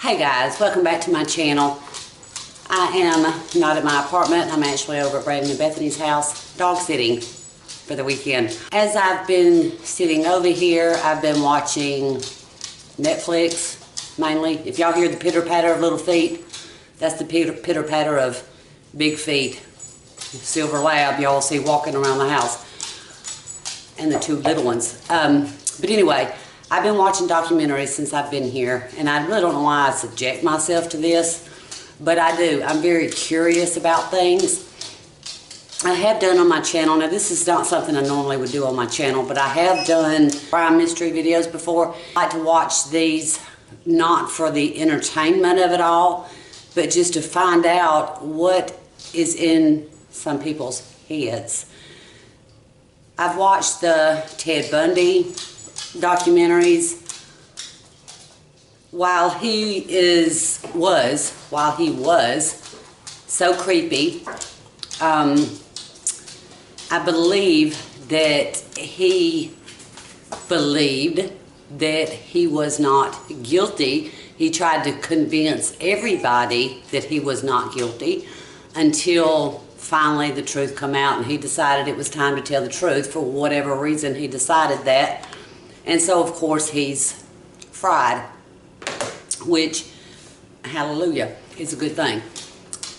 Hey guys, welcome back to my channel. I am not at my apartment. I'm actually over at Brandon and Bethany's house dog sitting for the weekend. As I've been sitting over here, I've been watching Netflix mainly. If y'all hear the pitter patter of little feet, that's the pitter patter of big feet. Silver lab y'all see walking around the house, and the two little ones. But anyway, I've been watching documentaries since I've been here, and I really don't know why I subject myself to this, but I do. I'm very curious about things. I have done on my channel, now this is not something I normally would do on my channel, but I have done crime mystery videos before. I like to watch these not for the entertainment of it all, but just to find out what is in some people's heads. I've watched the Ted Bundy documentaries. While he was so creepy, I believe that he believed that he was not guilty. He tried to convince everybody that he was not guilty until finally the truth come out, and he decided it was time to tell the truth. For whatever reason, he decided that. And so, of course, he's fried, which, hallelujah, is a good thing.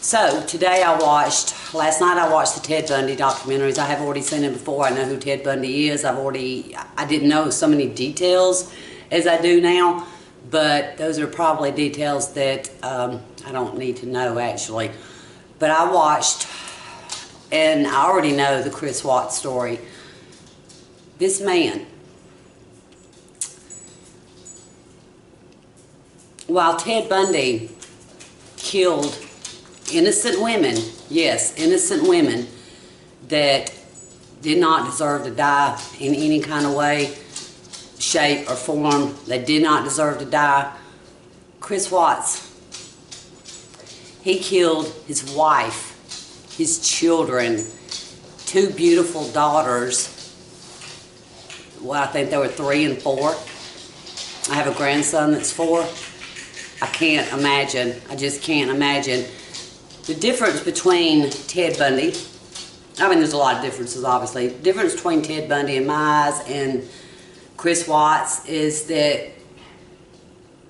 So, last night I watched the Ted Bundy documentaries. I have already seen them before. I know who Ted Bundy is. I didn't know so many details as I do now, but those are probably details that I don't need to know, actually. But I watched, and I already know the Chris Watts story. This man, while Ted Bundy killed innocent women, yes, innocent women that did not deserve to die in any kind of way, shape, or form, they did not deserve to die, Chris Watts, he killed his wife, his children, two beautiful daughters. Well, I think they were 3 and 4. I have a grandson that's 4. I can't imagine. I just can't imagine. The difference between Ted Bundy, I mean, there's a lot of differences, obviously. The difference between Ted Bundy in my eyes and Chris Watts is that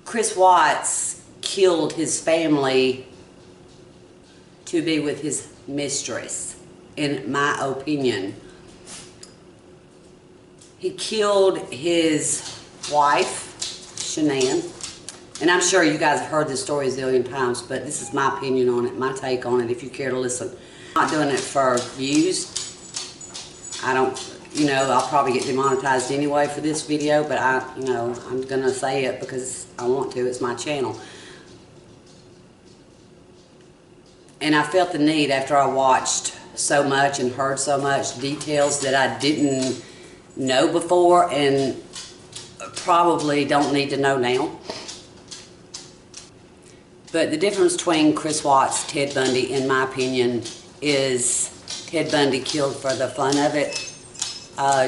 Chris Watts killed his family to be with his mistress, in my opinion. He killed his wife, Sharon, and I'm sure you guys have heard this story a zillion times, but this is my opinion on it, my take on it, if you care to listen. I'm not doing it for views. I'll probably get demonetized anyway for this video, but I'm gonna say it because I want to. It's my channel. And I felt the need after I watched so much and heard so much details that I didn't know before and probably don't need to know now. But the difference between Chris Watts, Ted Bundy, in my opinion, is Ted Bundy killed for the fun of it,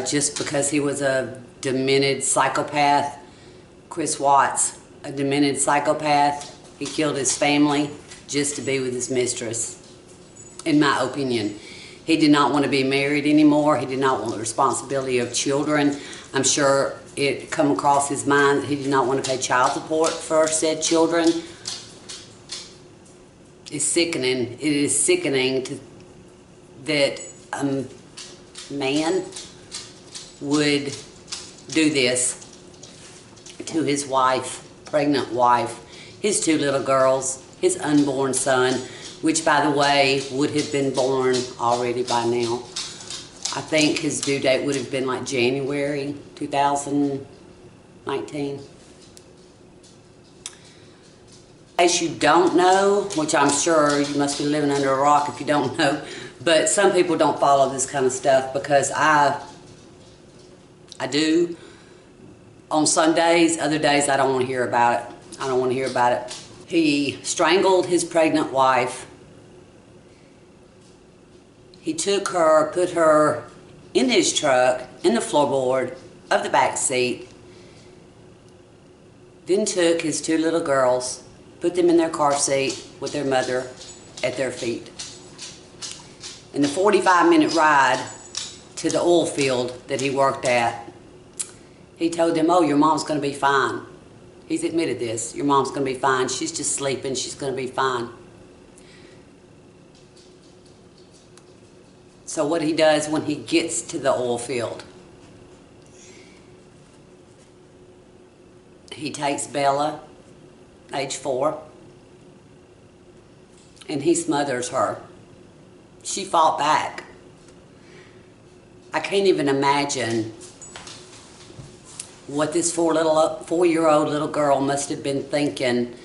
just because he was a demented psychopath. Chris Watts, a demented psychopath. He killed his family just to be with his mistress, in my opinion. He did not want to be married anymore. He did not want the responsibility of children. I'm sure it come across his mind that he did not want to pay child support for said children. It's sickening. It is sickening that a man would do this to his wife, pregnant wife, his 2 little girls, his unborn son, which, by the way, would have been born already by now. I think his due date would have been like January 2019. In case you don't know, which I'm sure you must be living under a rock if you don't know, but some people don't follow this kind of stuff because I do. On some days, other days I don't want to hear about it. I don't want to hear about it. He strangled his pregnant wife. He took her, put her in his truck, in the floorboard of the back seat, then took his 2 little girls put them in their car seat with their mother at their feet. In the 45-minute ride to the oil field that he worked at, he told them, oh, your mom's going to be fine. He's admitted this. Your mom's going to be fine. She's just sleeping. She's going to be fine. So what he does when he gets to the oil field, he takes Bella, age 4, and he smothers her. She fought back. I can't even imagine what this 4-year-old little girl must have been thinking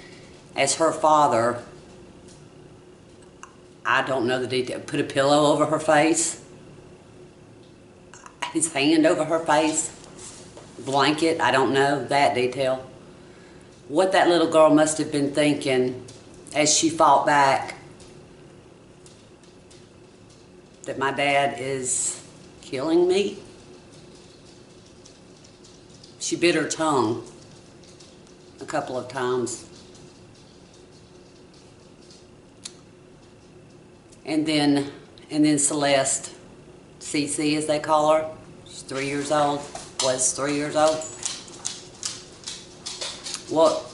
as her father, I don't know the detail, put a pillow over her face, his hand over her face, blanket, I don't know that detail. What that little girl must have been thinking as she fought back, that my dad is killing me. She bit her tongue a couple of times. And then Celeste, CC as they call her, she's 3 years old, was 3 years old. Well,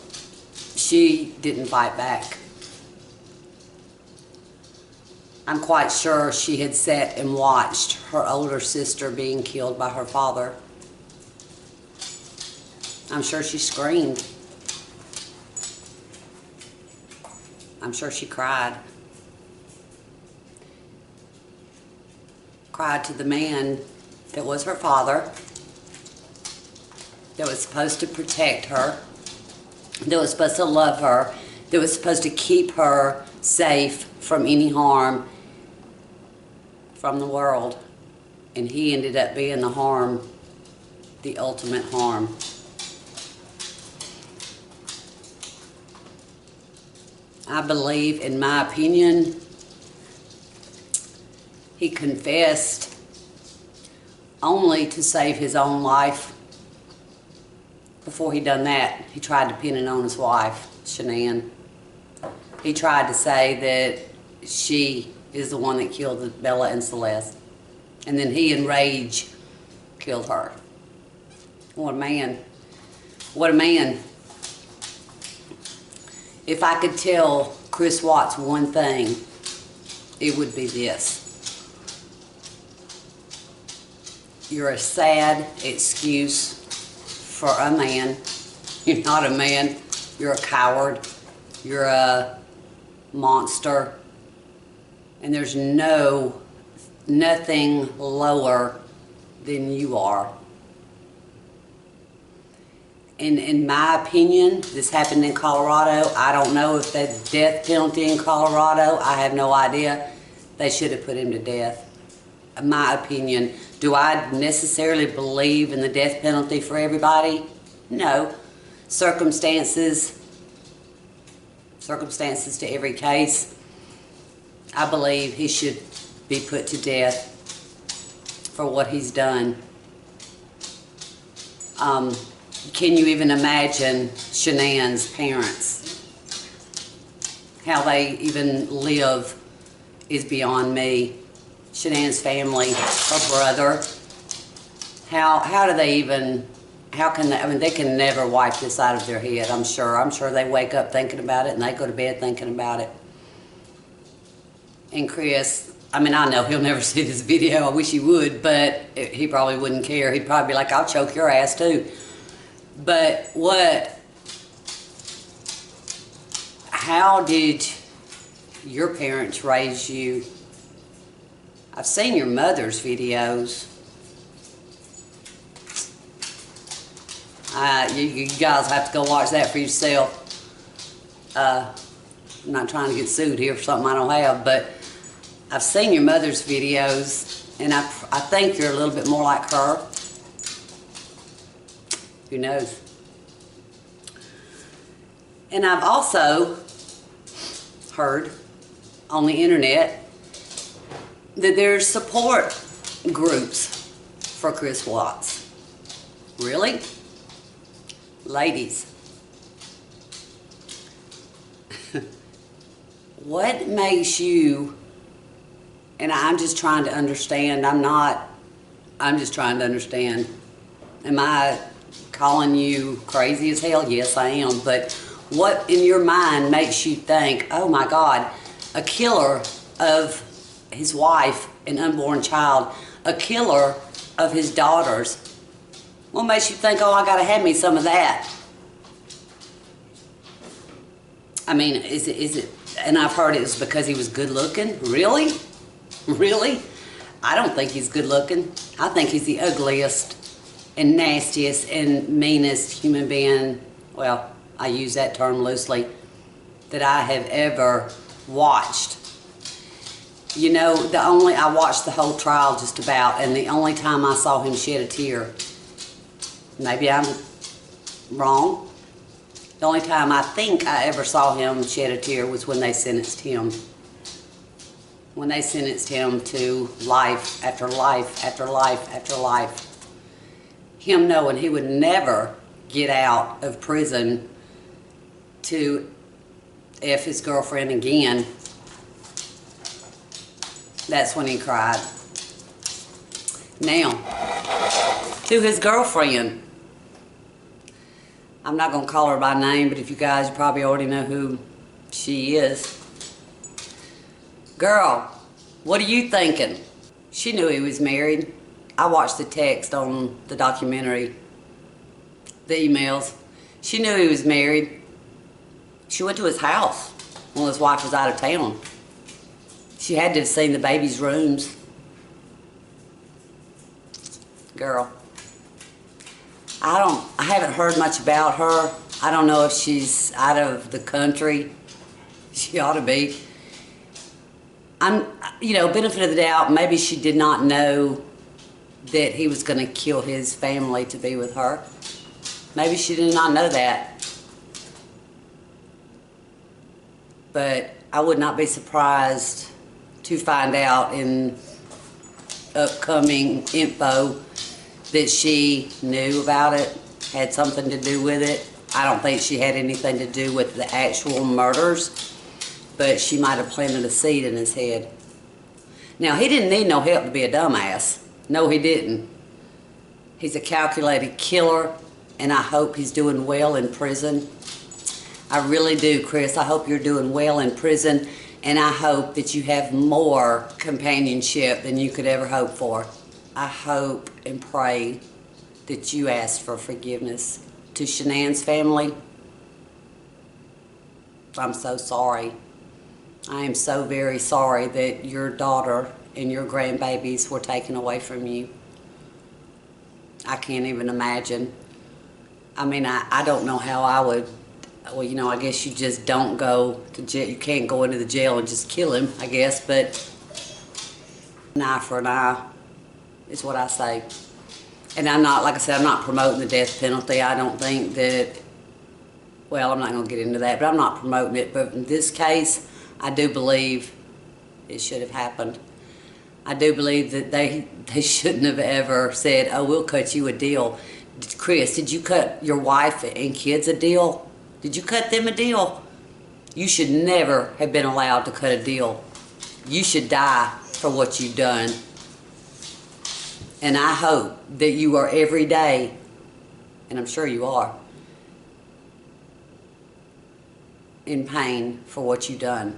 she didn't fight back. I'm quite sure she had sat and watched her older sister being killed by her father. I'm sure she screamed. I'm sure she cried. Cried to the man that was her father, that was supposed to protect her, that was supposed to love her, that was supposed to keep her safe from any harm from the world. And he ended up being the harm, the ultimate harm. I believe, in my opinion, he confessed only to save his own life. Before he done that, he tried to pin it on his wife, Sharon. He tried to say that she is the one that killed Bella and Celeste. And then he, in rage, killed her. What a man. What a man. If I could tell Chris Watts one thing, it would be this. You're a sad excuse for a man. You're not a man. You're a coward. You're a monster. And there's nothing lower than you are. And in my opinion, this happened in Colorado. I don't know if that's death penalty in Colorado. I have no idea. They should have put him to death. In my opinion. Do I necessarily believe in the death penalty for everybody? No. Circumstances to every case. I believe he should be put to death for what he's done. Can you even imagine Shanann's parents? How they even live is beyond me. Shanann's family, her brother. How do they even, how can they, I mean, they can never wipe this out of their head, I'm sure. I'm sure they wake up thinking about it and they go to bed thinking about it. And Chris, I mean, I know he'll never see this video. I wish he would, but he probably wouldn't care. He'd probably be like, I'll choke your ass too. But how did your parents raise you? I've seen your mother's videos. You guys have to go watch that for yourself. I'm not trying to get sued here for something I don't have, but I've seen your mother's videos, and I think you're a little bit more like her. Who knows? And I've also heard on the internet that there's support groups for Chris Watts. Really? Ladies, What makes you, and I'm just trying to understand, I'm just trying to understand. Am I calling you crazy as hell? Yes, I am. But what in your mind makes you think, oh my God, a killer of his wife and unborn child, a killer of his daughters? What makes you think, oh, I gotta have me some of that? I mean, is it, and I've heard it was because he was good looking. Really? Really? I don't think he's good looking. I think he's the ugliest and nastiest and meanest human being, well, I use that term loosely, that I have ever watched. You know, I watched the whole trial just about, and the only time I saw him shed a tear, maybe I'm wrong, the only time I think I ever saw him shed a tear was when they sentenced him. When they sentenced him to life after life after life after life. Him knowing he would never get out of prison to F his girlfriend again. That's when he cried. Now, to his girlfriend. I'm not going to call her by name, but if you guys probably already know who she is. Girl, what are you thinking? She knew he was married. I watched the text on the documentary, the emails. She knew he was married. She went to his house when his wife was out of town. She had to have seen the baby's rooms. Girl, I haven't heard much about her. I don't know if she's out of the country. She ought to be. Benefit of the doubt, maybe she did not know that he was going to kill his family to be with her. Maybe she did not know that. But I would not be surprised to find out in upcoming info that she knew about it, had something to do with it. I don't think she had anything to do with the actual murders, but she might have planted a seed in his head. Now, he didn't need no help to be a dumbass. No, he didn't. He's a calculated killer, and I hope he's doing well in prison. I really do, Chris. I hope you're doing well in prison, and I hope that you have more companionship than you could ever hope for. I hope and pray that you ask for forgiveness. To Shanann's family, I'm so sorry. I am so very sorry that your daughter and your grandbabies were taken away from you. I can't even imagine. I mean, I don't know how I would, well, I guess you just don't go to jail. You can't go into the jail and just kill him, I guess, but an eye for an eye is what I say. And I'm not, like I said, I'm not promoting the death penalty. I don't think that, well, I'm not going to get into that, but I'm not promoting it. But in this case, I do believe it should have happened. I do believe that they shouldn't have ever said, oh, we'll cut you a deal. Chris, did you cut your wife and kids a deal? Did you cut them a deal? You should never have been allowed to cut a deal. You should die for what you've done. And I hope that you are every day, and I'm sure you are, in pain for what you've done.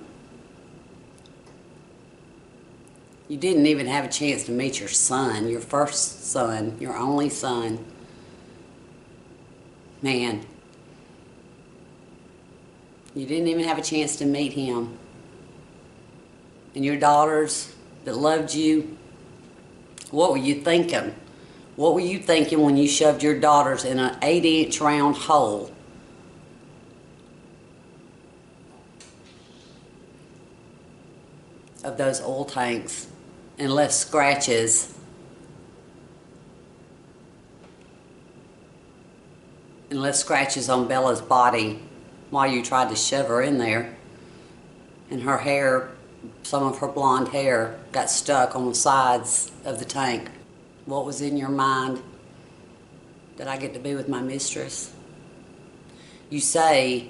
You didn't even have a chance to meet your son, your first son, your only son. Man, you didn't even have a chance to meet him. And your daughters that loved you, what were you thinking? What were you thinking when you shoved your daughters in an 8-inch round hole? Of those oil tanks and left scratches on Bella's body while you tried to shove her in there, and her hair, some of her blonde hair got stuck on the sides of the tank. What was in your mind? Did I get to be with my mistress? You say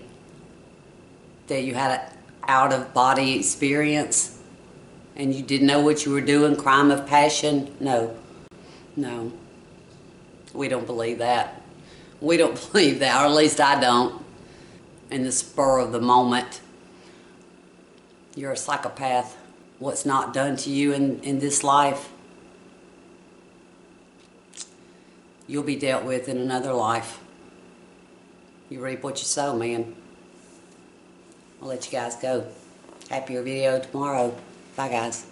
that you had an out-of-body experience and you didn't know what you were doing, crime of passion? No. No. We don't believe that. We don't believe that, or at least I don't. In the spur of the moment, you're a psychopath. What's not done to you in this life, you'll be dealt with in another life. You reap what you sow, man. I'll let you guys go. Happier video tomorrow. Bye, guys.